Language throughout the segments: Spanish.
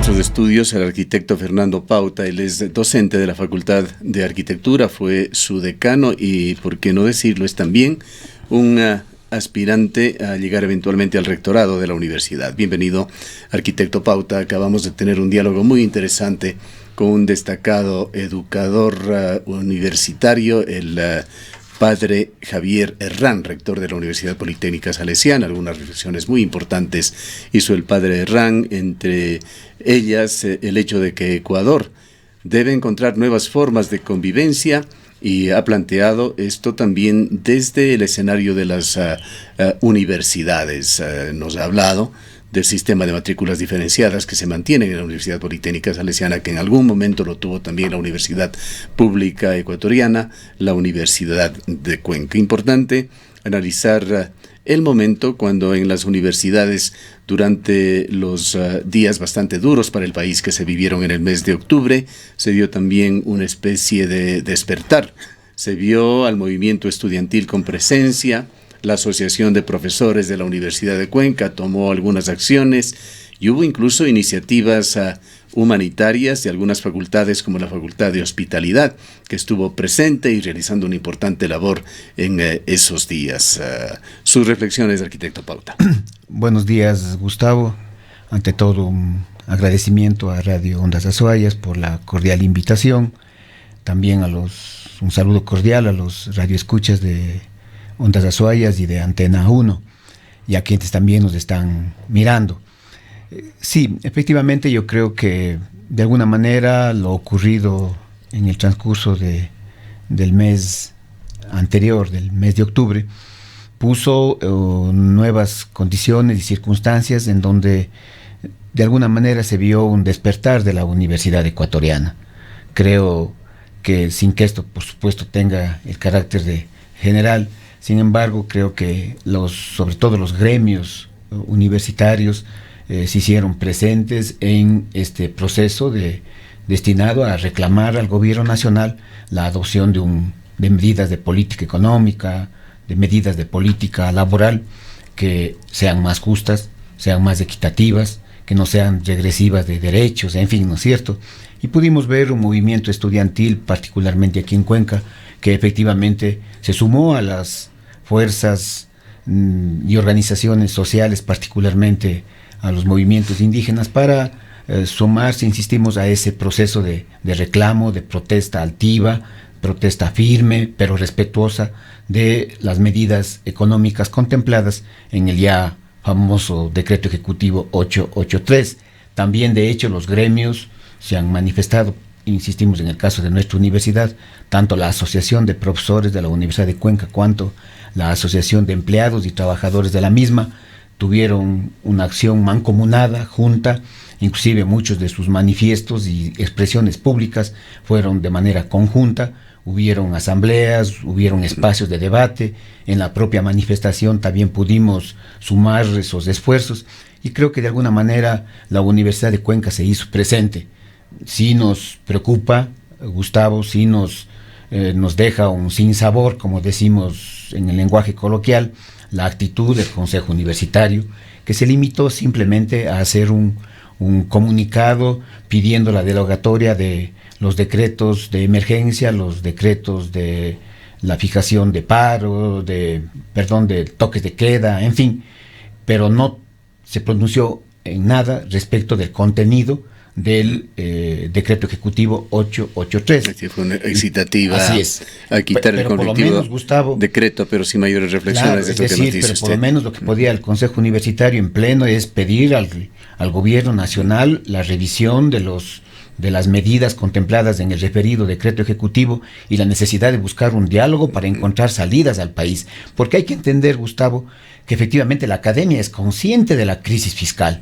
nuestros estudios el arquitecto Fernando Pauta. Él es docente de la Facultad de Arquitectura, fue su decano y, por qué no decirlo, es también un aspirante a llegar eventualmente al rectorado de la universidad. Bienvenido, arquitecto Pauta. Acabamos de tener un diálogo muy interesante con un destacado educador universitario, el padre Javier Herrán, rector de la Universidad Politécnica Salesiana. Algunas reflexiones muy importantes hizo el padre Herrán, entre ellas el hecho de que Ecuador debe encontrar nuevas formas de convivencia, y ha planteado esto también desde el escenario de las universidades. Nos ha hablado del sistema de matrículas diferenciadas que se mantiene en la Universidad Politécnica Salesiana, que en algún momento lo tuvo también la Universidad Pública Ecuatoriana, la Universidad de Cuenca. Importante analizar el momento cuando en las universidades, durante los días bastante duros para el país que se vivieron en el mes de octubre, se dio también una especie de despertar. Se vio al movimiento estudiantil con presencia. La Asociación de Profesores de la Universidad de Cuenca tomó algunas acciones y hubo incluso iniciativas humanitarias de algunas facultades, como la Facultad de Hospitalidad, que estuvo presente y realizando una importante labor en esos días. Sus reflexiones, arquitecto Pauta. Buenos días, Gustavo. Ante todo, un agradecimiento a Radio Ondas Azuayas por la cordial invitación. También un saludo cordial a los radioescuchas de Ondas Azuayas y de Antena 1, y a quienes también nos están mirando. Sí, efectivamente yo creo que de alguna manera lo ocurrido en el transcurso del mes anterior, del mes de octubre, puso nuevas condiciones y circunstancias en donde de alguna manera se vio un despertar de la Universidad Ecuatoriana. Creo que, sin que esto por supuesto tenga el carácter de general, sin embargo creo que sobre todo los gremios universitarios se hicieron presentes en este proceso destinado a reclamar al gobierno nacional la adopción de medidas de política económica, de medidas de política laboral que sean más justas, sean más equitativas, que no sean regresivas de derechos, en fin, ¿no es cierto? Y pudimos ver un movimiento estudiantil, particularmente aquí en Cuenca, que efectivamente se sumó a las fuerzas y organizaciones sociales, particularmente a los movimientos indígenas, para sumarse, insistimos, a ese proceso de reclamo, de protesta altiva, protesta firme, pero respetuosa de las medidas económicas contempladas en el ya famoso Decreto Ejecutivo 883. También, de hecho, los gremios se han manifestado, insistimos, en el caso de nuestra universidad, tanto la Asociación de Profesores de la Universidad de Cuenca cuanto la Asociación de Empleados y Trabajadores de la misma tuvieron una acción mancomunada, junta. Inclusive muchos de sus manifiestos y expresiones públicas fueron de manera conjunta. Hubieron asambleas, hubieron espacios de debate. En la propia manifestación también pudimos sumar esos esfuerzos, y creo que de alguna manera la Universidad de Cuenca se hizo presente. Sí nos preocupa, Gustavo, sí nos deja un sinsabor, como decimos en el lenguaje coloquial, la actitud del Consejo Universitario, que se limitó simplemente a hacer un comunicado pidiendo la derogatoria de los decretos de emergencia, los decretos de la fijación de paro, de toques de queda, en fin, pero no se pronunció en nada respecto del contenido del Decreto Ejecutivo 883. Sí, fue una excitativa. Así es. A quitar pero el cognitivo, por lo menos, Gustavo, decreto, pero sin mayores reflexiones. Claro, es decir, pero por lo menos lo que podía el Consejo Universitario en pleno es pedir al gobierno nacional la revisión de las medidas contempladas en el referido decreto ejecutivo y la necesidad de buscar un diálogo para encontrar salidas al país. Porque hay que entender, Gustavo, que efectivamente la academia es consciente de la crisis fiscal.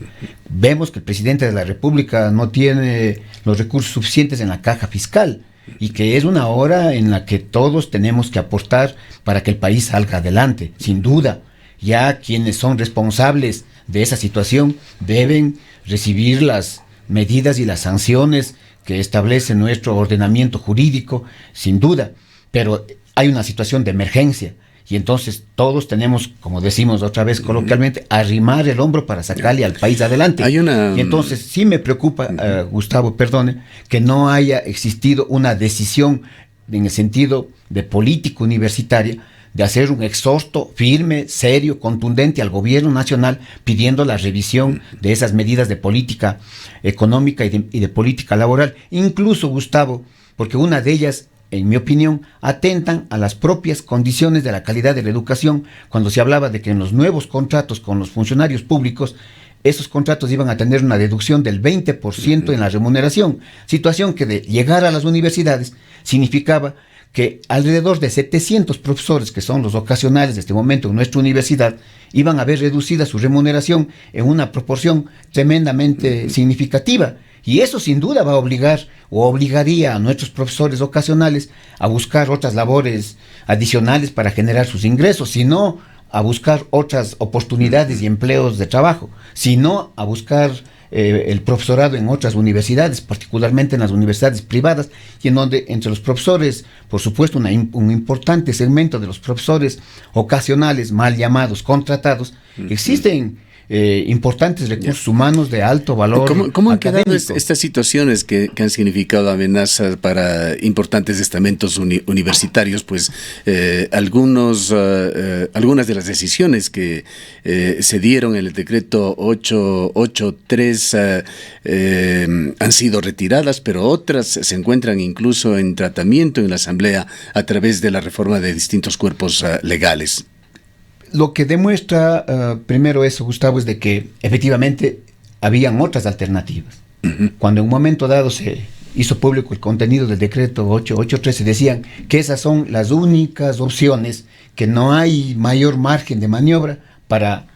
Vemos que el presidente de la República no tiene los recursos suficientes en la caja fiscal, y que es una hora en la que todos tenemos que aportar para que el país salga adelante. Sin duda, ya quienes son responsables de esa situación deben recibir las medidas y las sanciones que establece nuestro ordenamiento jurídico, sin duda, pero hay una situación de emergencia, y entonces todos tenemos, como decimos otra vez coloquialmente, arrimar el hombro para sacarle al país adelante. Y entonces sí me preocupa, Gustavo, perdone, que no haya existido una decisión en el sentido de política universitaria, de hacer un exhorto firme, serio, contundente al gobierno nacional pidiendo la revisión de esas medidas de política económica y de política laboral. Incluso, Gustavo, porque una de ellas, en mi opinión, atentan a las propias condiciones de la calidad de la educación, cuando se hablaba de que en los nuevos contratos con los funcionarios públicos, esos contratos iban a tener una deducción del 20% en la remuneración, situación que de llegar a las universidades significaba que alrededor de 700 profesores, que son los ocasionales de este momento en nuestra universidad, iban a ver reducida su remuneración en una proporción tremendamente significativa. Y eso sin duda va a obligar o obligaría a nuestros profesores ocasionales a buscar otras labores adicionales para generar sus ingresos, sino a buscar otras oportunidades y empleos de trabajo, sino a buscar el profesorado en otras universidades, particularmente en las universidades privadas, y en donde entre los profesores, por supuesto, un importante segmento de los profesores ocasionales, mal llamados, contratados, existen importantes recursos humanos de alto valor. ¿Cómo han quedado estas situaciones que han significado amenazas para importantes estamentos universitarios? Pues algunas de las decisiones que se dieron en el decreto 883 han sido retiradas, pero otras se encuentran incluso en tratamiento en la Asamblea a través de la reforma de distintos cuerpos legales. Lo que demuestra primero eso, Gustavo, es de que efectivamente habían otras alternativas. Cuando en un momento dado se hizo público el contenido del decreto 883, se decían que esas son las únicas opciones, que no hay mayor margen de maniobra para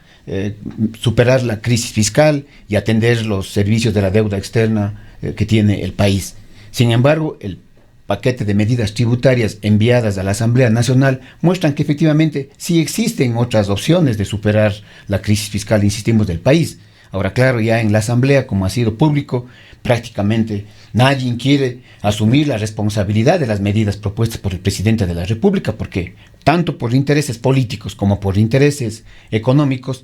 superar la crisis fiscal y atender los servicios de la deuda externa que tiene el país. Sin embargo, el paquete de medidas tributarias enviadas a la Asamblea Nacional muestran que efectivamente sí existen otras opciones de superar la crisis fiscal, insistimos, del país. Ahora, claro, ya en la Asamblea, como ha sido público, prácticamente nadie quiere asumir la responsabilidad de las medidas propuestas por el presidente de la República, porque tanto por intereses políticos como por intereses económicos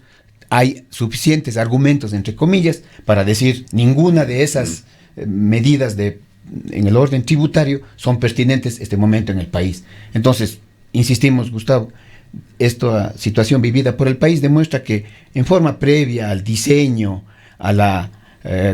hay suficientes argumentos, entre comillas, para decir ninguna de esas medidas en el orden tributario son pertinentes este momento en el país. Entonces, insistimos, Gustavo, esta situación vivida por el país demuestra que en forma previa al diseño, a la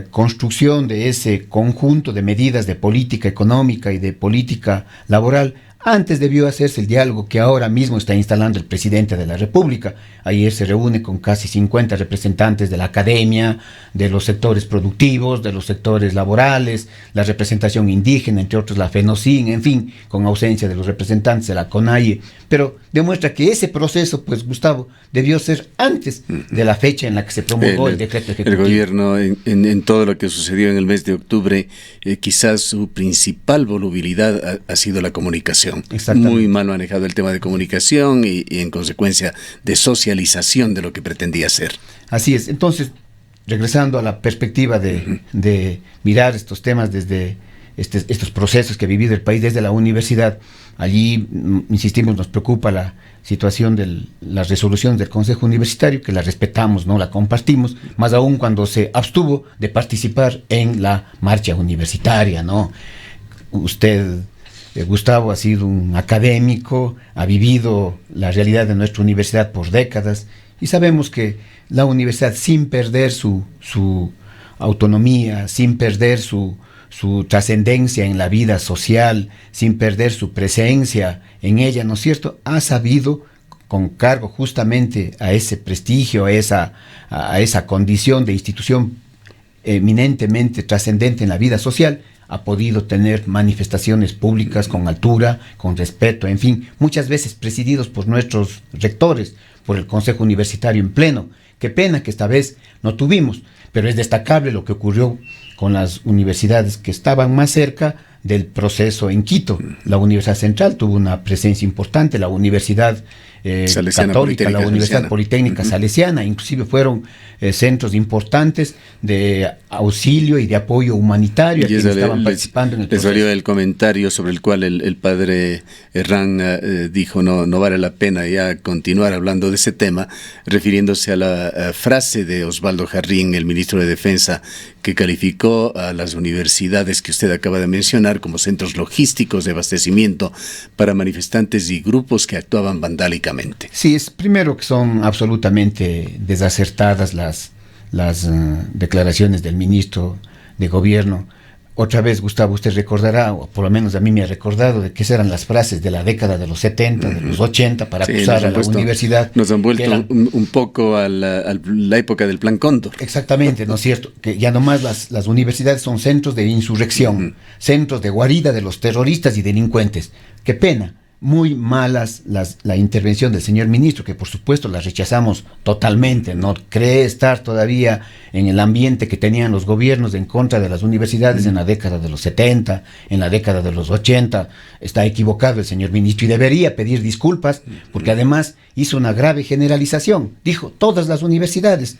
construcción de ese conjunto de medidas de política económica y de política laboral, antes debió hacerse el diálogo que ahora mismo está instalando el presidente de la República. Ayer se reúne con casi 50 representantes de la academia, de los sectores productivos, de los sectores laborales, la representación indígena, entre otros la FENOCIN, en fin, con ausencia de los representantes de la CONAIE. Pero demuestra que ese proceso, pues, Gustavo, debió ser antes de la fecha en la que se promulgó el decreto ejecutivo. El gobierno, en todo lo que sucedió en el mes de octubre, quizás su principal volubilidad ha sido la comunicación. Muy mal manejado el tema de comunicación y en consecuencia de socialización de lo que pretendía ser. Así es. Entonces, regresando a la perspectiva de mirar estos temas desde estos procesos que ha vivido el país desde la universidad, allí, insistimos, nos preocupa la situación de las resoluciones del Consejo Universitario, que la respetamos, no la compartimos, más aún cuando se abstuvo de participar en la marcha universitaria, ¿no? Usted, Gustavo, ha sido un académico, ha vivido la realidad de nuestra universidad por décadas y sabemos que la universidad, sin perder su autonomía, sin perder su trascendencia en la vida social, sin perder su presencia en ella, ¿no es cierto?, ha sabido, con cargo justamente a ese prestigio, a esa condición de institución eminentemente trascendente en la vida social, ha podido tener manifestaciones públicas con altura, con respeto, en fin, muchas veces presididos por nuestros rectores, por el Consejo Universitario en pleno. Qué pena que esta vez no tuvimos, pero es destacable lo que ocurrió con las universidades que estaban más cerca del proceso en Quito. La Universidad Central tuvo una presencia importante, la Universidad Católica, la Universidad Politécnica Salesiana, inclusive fueron centros importantes de auxilio y de apoyo humanitario a quienes estaban participando en el proceso. Les valió el comentario sobre el cual el padre Herrán dijo no vale la pena ya continuar hablando de ese tema, refiriéndose a la frase de Osvaldo Jarrín, el ministro de Defensa, que calificó a las universidades que usted acaba de mencionar como centros logísticos de abastecimiento para manifestantes y grupos que actuaban vandálicamente. Sí, es primero que son absolutamente desacertadas las declaraciones del ministro de Gobierno. Otra vez, Gustavo, usted recordará, o por lo menos a mí me ha recordado, de que esas eran las frases de la década de los 70, de los 80, para acusar a la universidad. Nos han vuelto un poco a la época del Plan Cóndor. Exactamente, ¿no es cierto? Que ya nomás las universidades son centros de insurrección, centros de guarida de los terroristas y delincuentes. Qué pena. Muy malas la intervención del señor ministro, que por supuesto la rechazamos totalmente. No cree estar todavía en el ambiente que tenían los gobiernos en contra de las universidades en la década de los 70, en la década de los 80. Está equivocado el señor ministro y debería pedir disculpas, porque además hizo una grave generalización. Dijo, todas las universidades.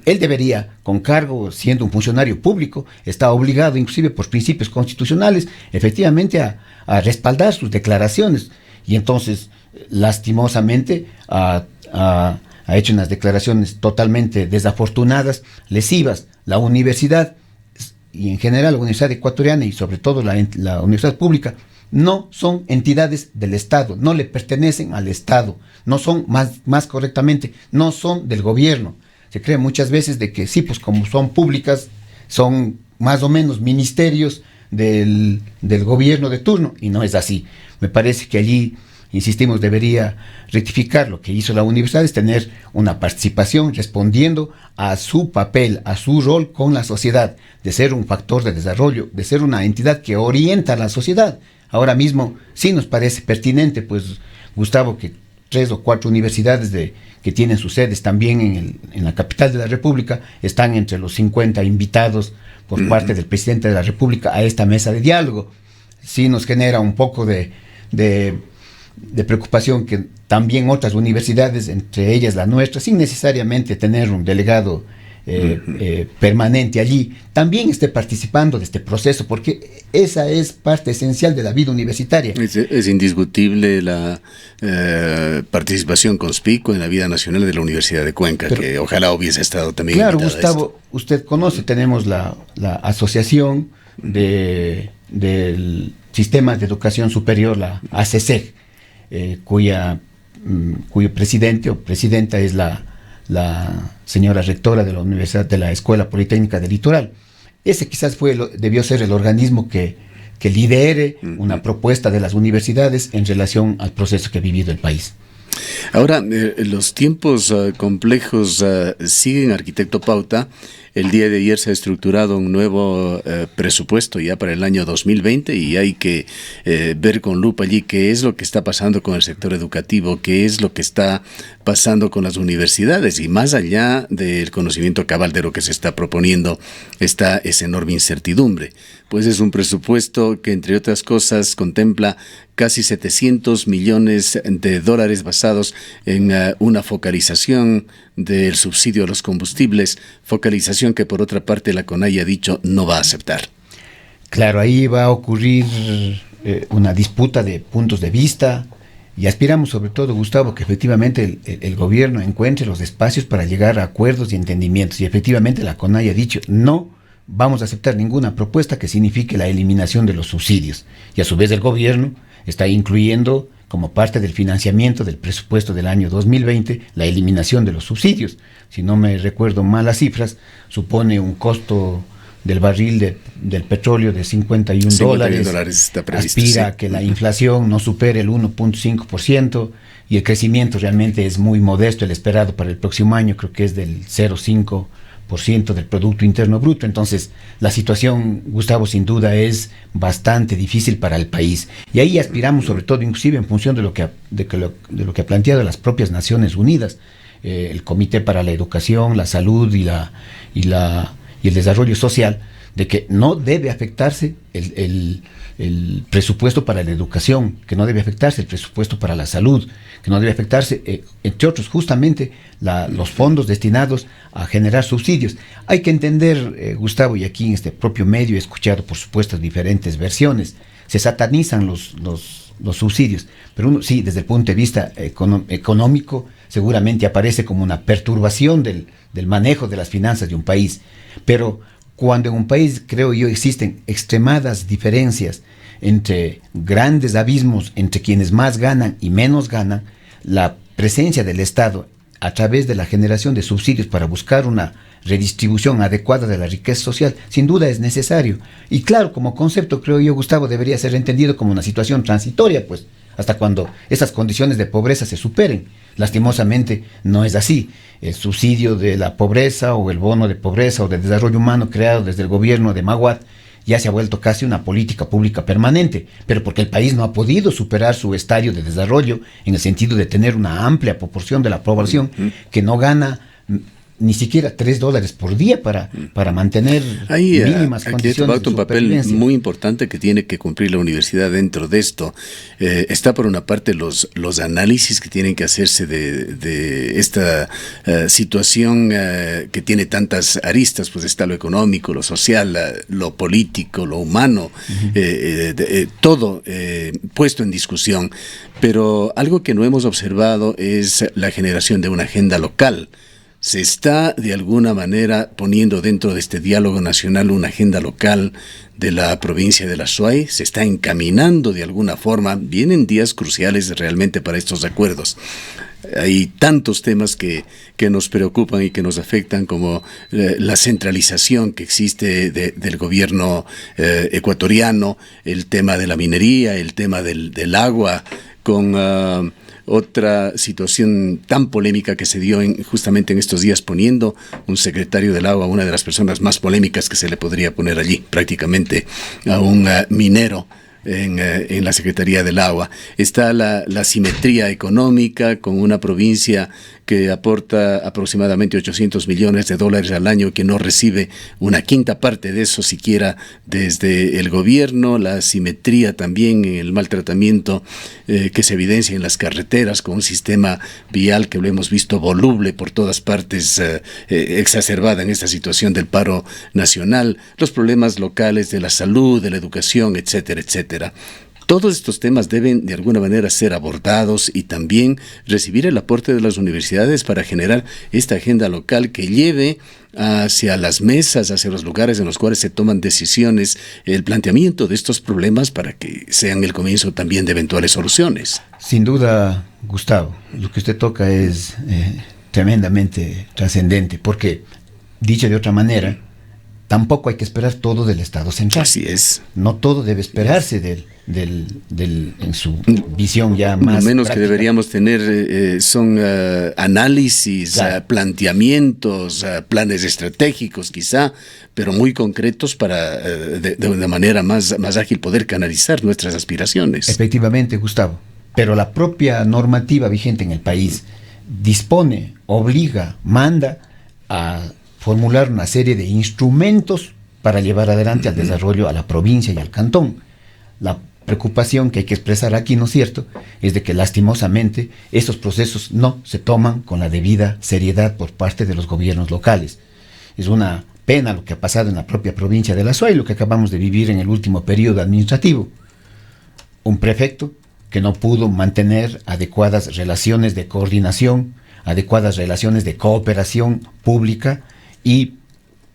Él debería, con cargo, siendo un funcionario público, está obligado, inclusive por principios constitucionales, efectivamente a respaldar sus declaraciones. Y entonces, lastimosamente, ha hecho unas declaraciones totalmente desafortunadas, lesivas. La universidad, y en general la Universidad Ecuatoriana, y sobre todo la universidad pública, no son entidades del Estado, no le pertenecen al Estado, no son, más correctamente, no son del gobierno. Se cree muchas veces de que sí, pues como son públicas, son más o menos ministerios del gobierno de turno, y no es así. Me parece que allí, insistimos, debería rectificar. Lo que hizo la universidad es tener una participación respondiendo a su papel, a su rol con la sociedad, de ser un factor de desarrollo, de ser una entidad que orienta a la sociedad. Ahora mismo sí nos parece pertinente, pues, Gustavo, que 3 o 4 universidades que tienen sus sedes también en la capital de la República están entre los 50 invitados por parte del presidente de la República a esta mesa de diálogo. Sí nos genera un poco de preocupación que también otras universidades, entre ellas la nuestra, sin necesariamente tener un delegado permanente allí, también esté participando de este proceso, porque esa es parte esencial de la vida universitaria. Es indiscutible la participación conspicua en la vida nacional de la Universidad de Cuenca, pero, que ojalá hubiese estado también. Claro, Gustavo, usted conoce, tenemos la Asociación del Sistema de Educación Superior, la ACESEG, cuyo presidente o presidenta es la señora rectora de la Universidad de la Escuela Politécnica del Litoral. Ese quizás debió ser el organismo que lidere una propuesta de las universidades en relación al proceso que ha vivido el país. Ahora, los tiempos complejos siguen, arquitecto Pauta. El día de ayer se ha estructurado un nuevo presupuesto ya para el año 2020 y hay que ver con lupa allí qué es lo que está pasando con el sector educativo, qué es lo que está pasando con las universidades, y más allá del conocimiento cabal de lo que se está proponiendo está esa enorme incertidumbre. Pues es un presupuesto que, entre otras cosas, contempla casi 700 millones de dólares basados en una focalización del subsidio a los combustibles, focalización que por otra parte la CONAIE ha dicho no va a aceptar. Claro, ahí va a ocurrir una disputa de puntos de vista, y aspiramos sobre todo, Gustavo, que efectivamente el gobierno encuentre los espacios para llegar a acuerdos y entendimientos, y efectivamente la CONAIE ha dicho no vamos a aceptar ninguna propuesta que signifique la eliminación de los subsidios, y a su vez el gobierno está incluyendo como parte del financiamiento del presupuesto del año 2020 la eliminación de los subsidios. Si no me recuerdo mal las cifras, supone un costo del barril del petróleo de $51. Está previsto, aspira sí, a que la inflación no supere el 1.5%, y el crecimiento realmente es muy modesto. El esperado para el próximo año creo que es del 0.5% del Producto Interno Bruto. Entonces la situación, Gustavo, sin duda es bastante difícil para el país, y ahí aspiramos sobre todo, inclusive en función de lo que ha planteado las propias Naciones Unidas, el Comité para la Educación, la Salud y el Desarrollo Social, de que no debe afectarse el presupuesto para la educación, que no debe afectarse el presupuesto para la salud, que no debe afectarse, entre otros, justamente los fondos destinados a generar subsidios. Hay que entender, Gustavo, y aquí en este propio medio he escuchado, por supuesto, diferentes versiones. Se satanizan los subsidios, pero uno, sí, desde el punto de vista económico, seguramente aparece como una perturbación del manejo de las finanzas de un país. Pero cuando en un país, creo yo, existen extremadas diferencias entre grandes abismos entre quienes más ganan y menos ganan, la presencia del Estado a través de la generación de subsidios para buscar una redistribución adecuada de la riqueza social, sin duda es necesario. Y claro, como concepto, creo yo, Gustavo, debería ser entendido como una situación transitoria, pues, hasta cuando esas condiciones de pobreza se superen. Lastimosamente no es así. El subsidio de la pobreza o el bono de pobreza o de desarrollo humano creado desde el gobierno de Maguad ya se ha vuelto casi una política pública permanente, pero porque el país no ha podido superar su estadio de desarrollo en el sentido de tener una amplia proporción de la población que no gana ni siquiera $3 por día para mantener mínimas condiciones de un papel muy importante que tiene que cumplir la universidad dentro de esto. Está por una parte los análisis que tienen que hacerse de esta situación que tiene tantas aristas, pues está lo económico, lo social, lo político, lo humano, todo puesto en discusión. Pero algo que no hemos observado es la generación de una agenda local. Se está de alguna manera poniendo dentro de este diálogo nacional una agenda local de la provincia de la Azuay, se está encaminando de alguna forma, vienen días cruciales realmente para estos acuerdos. Hay tantos temas que nos preocupan y que nos afectan, como la centralización que existe del gobierno ecuatoriano, el tema de la minería, el tema del agua, con otra situación tan polémica que se dio justamente en estos días, poniendo un secretario del agua, una de las personas más polémicas que se le podría poner allí, prácticamente a un minero en la Secretaría del Agua. Está la simetría económica con una provincia que aporta aproximadamente $800 millones al año, que no recibe una quinta parte de eso siquiera desde el gobierno. La simetría también en el maltratamiento que se evidencia en las carreteras, con un sistema vial que lo hemos visto voluble por todas partes, exacerbada en esta situación del paro nacional, los problemas locales de la salud, de la educación, etcétera, etcétera. Todos estos temas deben de alguna manera ser abordados y también recibir el aporte de las universidades para generar esta agenda local que lleve hacia las mesas, hacia los lugares en los cuales se toman decisiones, el planteamiento de estos problemas para que sean el comienzo también de eventuales soluciones. Sin duda, Gustavo, lo que usted toca es tremendamente trascendente, porque, dicho de otra manera, tampoco hay que esperar todo del Estado central. Así es. No todo debe esperarse en su visión ya más lo menos práctica. Que deberíamos tener son análisis, claro, planteamientos, planes estratégicos quizá, pero muy concretos para de una manera más ágil poder canalizar nuestras aspiraciones. Efectivamente, Gustavo, pero la propia normativa vigente en el país dispone, obliga, manda a formular una serie de instrumentos para llevar adelante al desarrollo a la provincia y al cantón. La preocupación que hay que expresar aquí, ¿no es cierto?, es de que lastimosamente estos procesos no se toman con la debida seriedad por parte de los gobiernos locales. Es una pena lo que ha pasado en la propia provincia de la Azuay, lo que acabamos de vivir en el último periodo administrativo. Un prefecto que no pudo mantener adecuadas relaciones de coordinación, adecuadas relaciones de cooperación pública y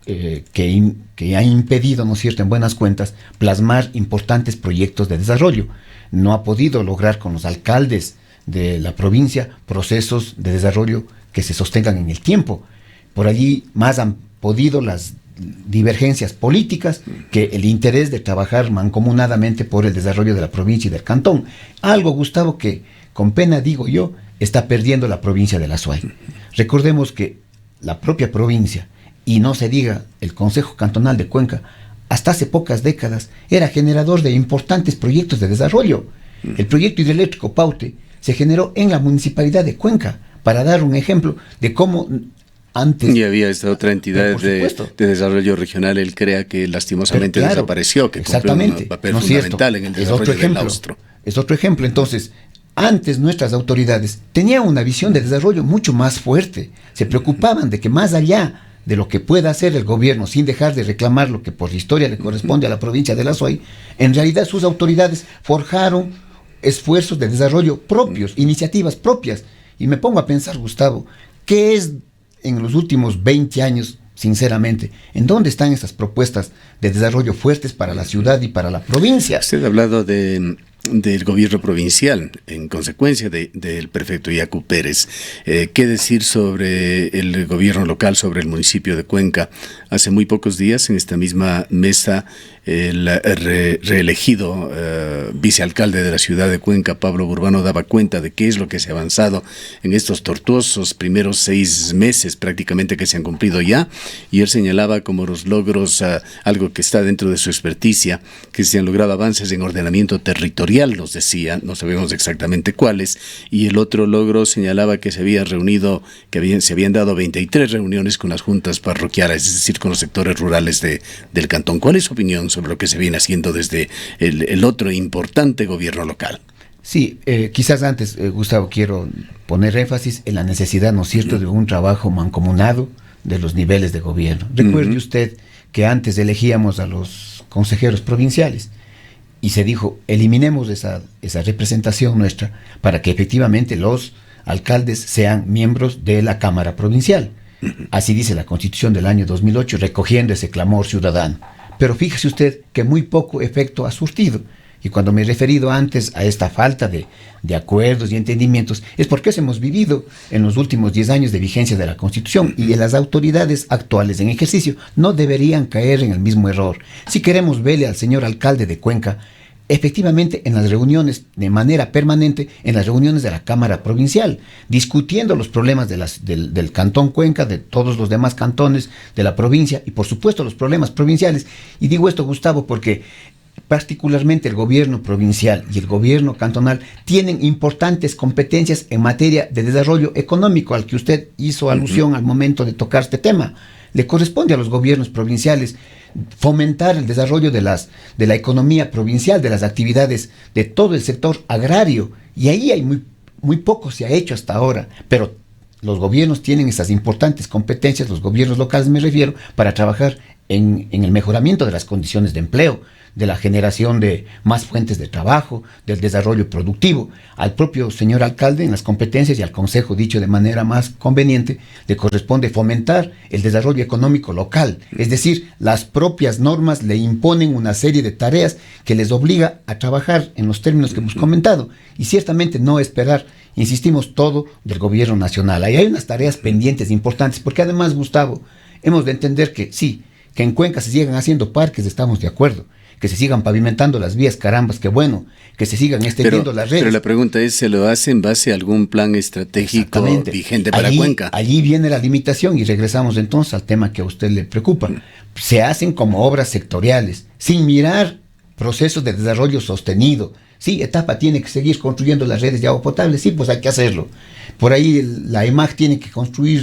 que ha impedido, ¿no es cierto?, en buenas cuentas, plasmar importantes proyectos de desarrollo. No ha podido lograr con los alcaldes de la provincia procesos de desarrollo que se sostengan en el tiempo. Por allí más han podido las divergencias políticas que el interés de trabajar mancomunadamente por el desarrollo de la provincia y del cantón. Algo, Gustavo, que con pena digo yo, está perdiendo la provincia de la Azuay. Recordemos que la propia provincia, y no se diga el Consejo Cantonal de Cuenca, hasta hace pocas décadas era generador de importantes proyectos de desarrollo. El proyecto hidroeléctrico Paute se generó en la municipalidad de Cuenca, para dar un ejemplo de cómo antes. Y había esta otra entidad de desarrollo regional, el CREA, que lastimosamente desapareció, que cumplió un papel fundamental en el desarrollo del austro. Es otro ejemplo. Entonces, antes nuestras autoridades tenían una visión de desarrollo mucho más fuerte. Se preocupaban de que más allá de lo que pueda hacer el gobierno, sin dejar de reclamar lo que por la historia le corresponde a la provincia de La Suay, en realidad sus autoridades forjaron esfuerzos de desarrollo propios, iniciativas propias. Y me pongo a pensar, Gustavo, ¿qué es en los últimos 20 años, sinceramente, en dónde están esas propuestas de desarrollo fuertes para la ciudad y para la provincia? Usted ha hablado del gobierno provincial, en consecuencia del prefecto Yacu Pérez. ¿Qué decir sobre el gobierno local, sobre el municipio de Cuenca? Hace muy pocos días, en esta misma mesa, el reelegido vicealcalde de la ciudad de Cuenca, Pablo Burbano, daba cuenta de qué es lo que se ha avanzado en estos tortuosos primeros 6 meses prácticamente que se han cumplido ya, y él señalaba como los logros, algo que está dentro de su experticia, que se han logrado avances en ordenamiento territorial, nos decía, no sabemos exactamente cuáles, y el otro logro señalaba que se había reunido, se habían dado 23 reuniones con las juntas parroquiales, es decir, con los sectores rurales del cantón. ¿Cuál es su opinión sobre lo que se viene haciendo desde el otro importante gobierno local? Sí, quizás antes, Gustavo, quiero poner énfasis en la necesidad, ¿no es cierto?, de un trabajo mancomunado de los niveles de gobierno. Recuerde usted que antes elegíamos a los consejeros provinciales y se dijo, eliminemos esa representación nuestra para que efectivamente los alcaldes sean miembros de la Cámara Provincial. Así dice la Constitución del año 2008, recogiendo ese clamor ciudadano. Pero fíjese usted que muy poco efecto ha surtido. Y cuando me he referido antes a esta falta de acuerdos y entendimientos, es porque eso hemos vivido en los últimos 10 años de vigencia de la Constitución, y las autoridades actuales en ejercicio no deberían caer en el mismo error. Si queremos verle al señor alcalde de Cuenca, efectivamente en las reuniones, de manera permanente, en las reuniones de la Cámara Provincial, discutiendo los problemas del Cantón Cuenca, de todos los demás cantones de la provincia, y por supuesto los problemas provinciales. Y digo esto, Gustavo, porque particularmente el gobierno provincial y el gobierno cantonal tienen importantes competencias en materia de desarrollo económico, al que usted hizo alusión al momento de tocar este tema. Le corresponde a los gobiernos provinciales fomentar el desarrollo de la economía provincial, de las actividades de todo el sector agrario, y ahí hay muy poco se ha hecho hasta ahora, pero los gobiernos tienen esas importantes competencias, los gobiernos locales me refiero, para trabajar en el mejoramiento de las condiciones de empleo, de la generación de más fuentes de trabajo, del desarrollo productivo. Al propio señor alcalde, en las competencias, y al consejo, dicho de manera más conveniente, le corresponde fomentar el desarrollo económico local. Es decir, las propias normas le imponen una serie de tareas que les obliga a trabajar en los términos que hemos comentado, y ciertamente no esperar, insistimos, todo del gobierno nacional. Ahí hay unas tareas pendientes importantes, porque además, Gustavo, hemos de entender que sí, que en Cuenca se sigan haciendo parques, estamos de acuerdo, que se sigan pavimentando las vías, carambas, qué bueno, que se sigan extendiendo las redes. Pero la pregunta es, ¿se lo hace en base a algún plan estratégico vigente para Cuenca? Allí viene la limitación, y regresamos entonces al tema que a usted le preocupa. Se hacen como obras sectoriales, sin mirar procesos de desarrollo sostenido. Sí, Etapa tiene que seguir construyendo las redes de agua potable, sí, pues hay que hacerlo. Por ahí la EMAG tiene que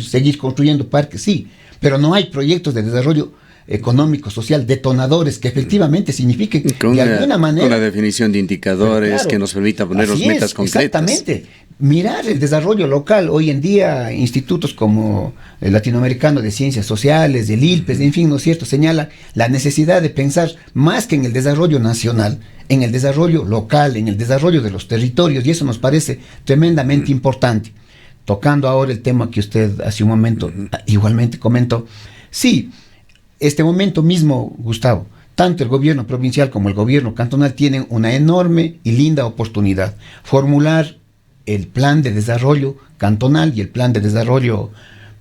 seguir construyendo parques, sí, pero no hay proyectos de desarrollo económico, social, detonadores que efectivamente signifiquen de alguna manera con la definición de indicadores, claro, que nos permita poner los metas concretas. Exactamente. Mirar el desarrollo local. Hoy en día institutos como el Latinoamericano de Ciencias Sociales, el ILPES, en fin, ¿no es cierto?, señala la necesidad de pensar más que en el desarrollo nacional, en el desarrollo local, en el desarrollo de los territorios, y eso nos parece tremendamente importante. Tocando ahora el tema que usted hace un momento igualmente comentó, sí, este momento mismo, Gustavo, tanto el gobierno provincial como el gobierno cantonal tienen una enorme y linda oportunidad: formular el plan de desarrollo cantonal y el plan de desarrollo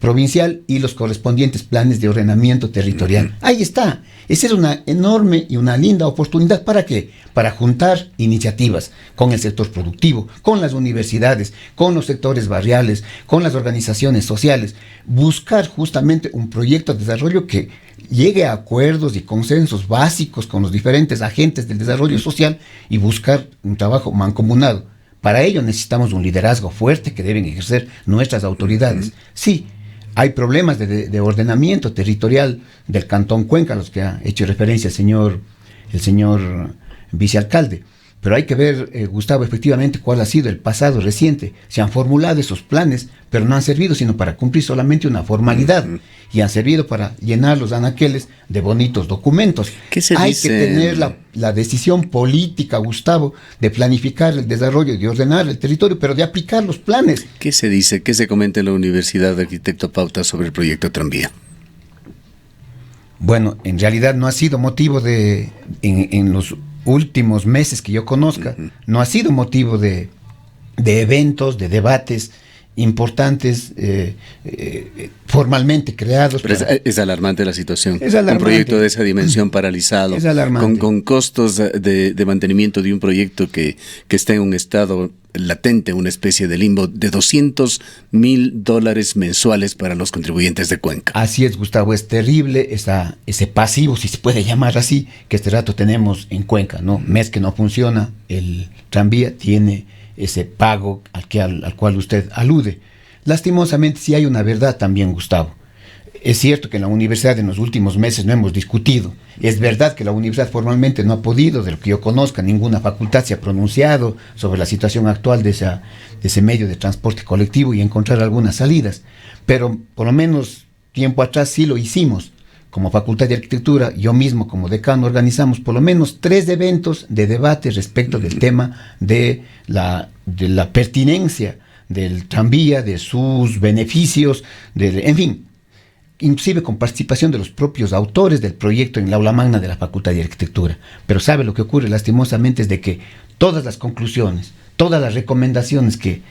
provincial y los correspondientes planes de ordenamiento territorial. Ahí está. Esa es una enorme y una linda oportunidad. ¿Para qué? Para juntar iniciativas con el sector productivo, con las universidades, con los sectores barriales, con las organizaciones sociales, buscar justamente un proyecto de desarrollo que llegue a acuerdos y consensos básicos con los diferentes agentes del desarrollo social, y buscar un trabajo mancomunado. Para ello necesitamos un liderazgo fuerte que deben ejercer nuestras autoridades. Sí, hay problemas de ordenamiento territorial del Cantón Cuenca, a los que ha hecho referencia el señor vicealcalde. Pero hay que ver, Gustavo, efectivamente cuál ha sido el pasado reciente. Se han formulado esos planes, pero no han servido sino para cumplir solamente una formalidad, y han servido para llenar los anaqueles de bonitos documentos. Hay que tener la decisión política, Gustavo, de planificar el desarrollo y de ordenar el territorio, pero de aplicar los planes. ¿Qué se dice, qué se comenta en la Universidad de Arquitecto Pauta sobre el proyecto Tranvía? Bueno, en realidad no ha sido motivo en los últimos meses que yo conozca, no ha sido motivo de eventos, de debates importantes, formalmente creados. Pero es alarmante la situación. Es alarmante. Un proyecto de esa dimensión paralizado, es alarmante. Con costos de mantenimiento de un proyecto que está en un estado latente, una especie de limbo de $200,000 mensuales para los contribuyentes de Cuenca. Así es, Gustavo, es terrible ese pasivo, si se puede llamar así, que este rato tenemos en Cuenca, ¿no? Mes que no funciona, el tranvía tiene ese pago al cual usted alude. Lastimosamente sí hay una verdad también, Gustavo. Es cierto que en la universidad en los últimos meses no hemos discutido. Es verdad que la universidad formalmente no ha podido, de lo que yo conozca, ninguna facultad se ha pronunciado sobre la situación actual de ese medio de transporte colectivo y encontrar algunas salidas. Pero por lo menos tiempo atrás sí lo hicimos. Como Facultad de Arquitectura, yo mismo como decano organizamos por lo menos 3 eventos de debate respecto del tema de la pertinencia del tranvía, de sus beneficios, en fin, inclusive con participación de los propios autores del proyecto en el aula magna de la Facultad de Arquitectura. Pero sabe lo que ocurre lastimosamente es de que todas las conclusiones, todas las recomendaciones que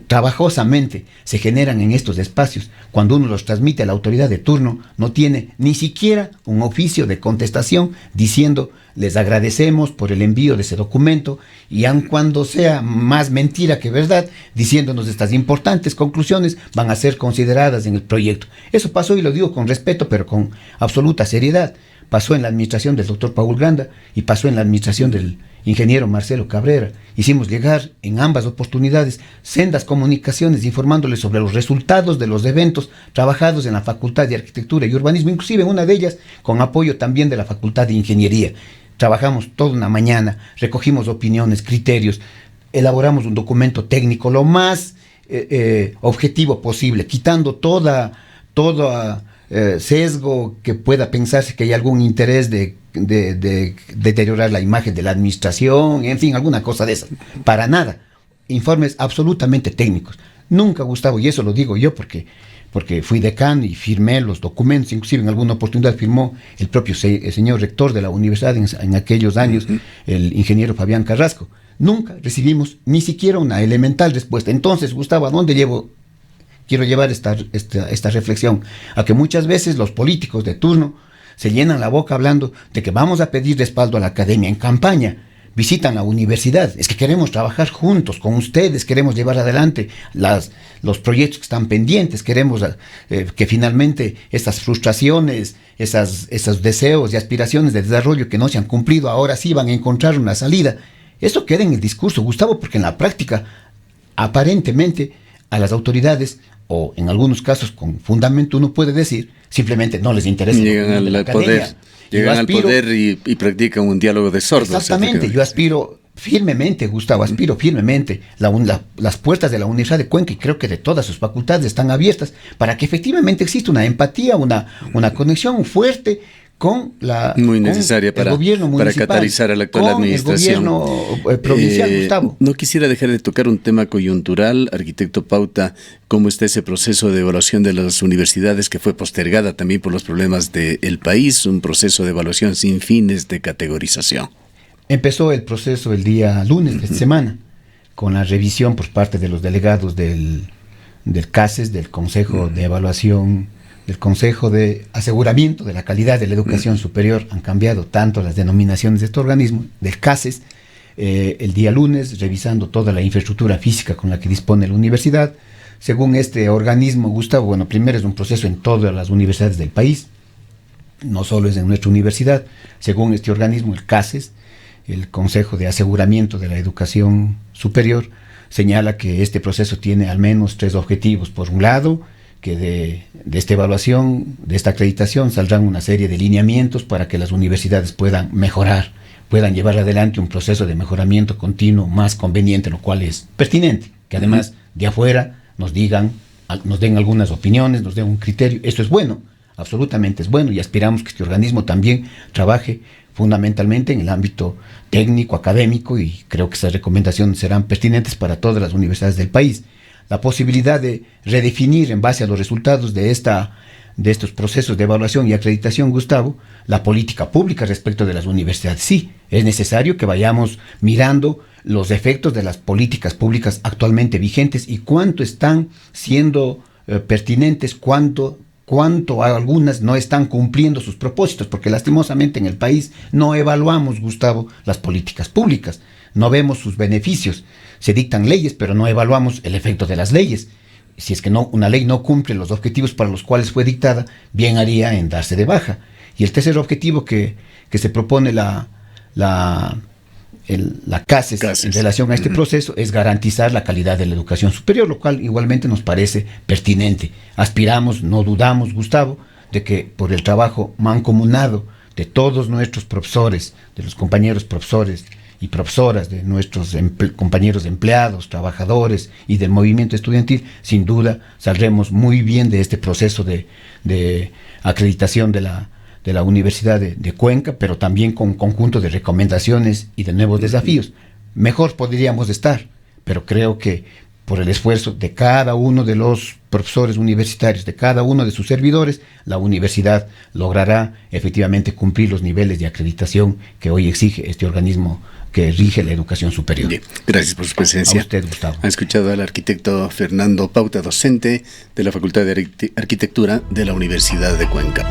trabajosamente se generan en estos espacios, cuando uno los transmite a la autoridad de turno, no tiene ni siquiera un oficio de contestación diciendo les agradecemos por el envío de ese documento, y aun cuando sea más mentira que verdad, diciéndonos estas importantes conclusiones van a ser consideradas en el proyecto. Eso pasó, y lo digo con respeto, pero con absoluta seriedad. Pasó en la administración del doctor Paul Granda y pasó en la administración del ingeniero Marcelo Cabrera. Hicimos llegar en ambas oportunidades sendas comunicaciones informándoles sobre los resultados de los eventos trabajados en la Facultad de Arquitectura y Urbanismo, inclusive una de ellas con apoyo también de la Facultad de Ingeniería. Trabajamos toda una mañana, recogimos opiniones, criterios, elaboramos un documento técnico lo más objetivo posible, quitando toda sesgo que pueda pensarse que hay algún interés de deteriorar la imagen de la administración, en fin, alguna cosa de esa. Para nada. Informes absolutamente técnicos. Nunca, Gustavo, y eso lo digo yo porque fui decano y firmé los documentos, inclusive en alguna oportunidad firmó el propio señor rector de la universidad en aquellos años, el ingeniero Fabián Carrasco. Nunca recibimos ni siquiera una elemental respuesta. Entonces, Gustavo, ¿a dónde quiero llevar esta reflexión? A que muchas veces los políticos de turno se llenan la boca hablando de que vamos a pedir respaldo a la academia en campaña, visitan la universidad, es que queremos trabajar juntos con ustedes, queremos llevar adelante los proyectos que están pendientes, queremos que finalmente estas frustraciones, esos deseos y aspiraciones de desarrollo que no se han cumplido, ahora sí van a encontrar una salida. Esto queda en el discurso, Gustavo, porque en la práctica, aparentemente, a las autoridades, o en algunos casos con fundamento, uno puede decir, simplemente no les interesa. Llegan al poder y practican un diálogo de sordos. Exactamente, yo aspiro firmemente, Gustavo, firmemente. Las puertas de la Universidad de Cuenca, y creo que de todas sus facultades, están abiertas para que efectivamente exista una empatía, una conexión fuerte con muy necesaria el gobierno municipal, para catalizar a la actual administración. El gobierno provincial, Gustavo. No quisiera dejar de tocar un tema coyuntural, arquitecto Pauta. ¿Cómo está ese proceso de evaluación de las universidades que fue postergada también por los problemas del país? Un proceso de evaluación sin fines de categorización. Empezó el proceso el día lunes de esta semana, con la revisión por parte de los delegados del CASES, del Consejo de Evaluación, del Consejo de Aseguramiento de la Calidad de la Educación Superior. Han cambiado tanto las denominaciones de este organismo, del CASES, el día lunes, revisando toda la infraestructura física con la que dispone la universidad. Según este organismo, Gustavo, bueno, primero es un proceso en todas las universidades del país, no solo es en nuestra universidad. Según este organismo, el CASES, el Consejo de Aseguramiento de la Educación Superior, señala que este proceso tiene al menos 3 objetivos. Por un lado, que de esta evaluación, de esta acreditación, saldrán una serie de lineamientos para que las universidades puedan mejorar, puedan llevar adelante un proceso de mejoramiento continuo más conveniente, lo cual es pertinente, que además de afuera nos den algunas opiniones, nos den un criterio. Esto es bueno, absolutamente es bueno, y aspiramos que este organismo también trabaje fundamentalmente en el ámbito técnico, académico, y creo que esas recomendaciones serán pertinentes para todas las universidades del país. La posibilidad de redefinir en base a los resultados de estos procesos de evaluación y acreditación, Gustavo, la política pública respecto de las universidades. Sí, es necesario que vayamos mirando los efectos de las políticas públicas actualmente vigentes y cuánto están siendo pertinentes, cuánto algunas no están cumpliendo sus propósitos, porque lastimosamente en el país no evaluamos, Gustavo, las políticas públicas, no vemos sus beneficios. Se dictan leyes, pero no evaluamos el efecto de las leyes. Si es que una ley no cumple los objetivos para los cuales fue dictada, bien haría en darse de baja. Y el tercer objetivo que se propone la CASES en relación a este proceso es garantizar la calidad de la educación superior, lo cual igualmente nos parece pertinente. Aspiramos, no dudamos, Gustavo, de que por el trabajo mancomunado de todos nuestros profesores, de los compañeros profesores y profesoras, de nuestros compañeros empleados, trabajadores y del movimiento estudiantil, sin duda saldremos muy bien de este proceso de acreditación de la Universidad de Cuenca, pero también con un conjunto de recomendaciones y de nuevos desafíos. Mejor podríamos estar, pero creo que por el esfuerzo de cada uno de los profesores universitarios, de cada uno de sus servidores, la universidad logrará efectivamente cumplir los niveles de acreditación que hoy exige este organismo que rige la educación superior. Bien, gracias por su presencia. A usted, Gustavo. Ha escuchado al arquitecto Fernando Pauta, docente de la Facultad de Arquitectura de la Universidad de Cuenca.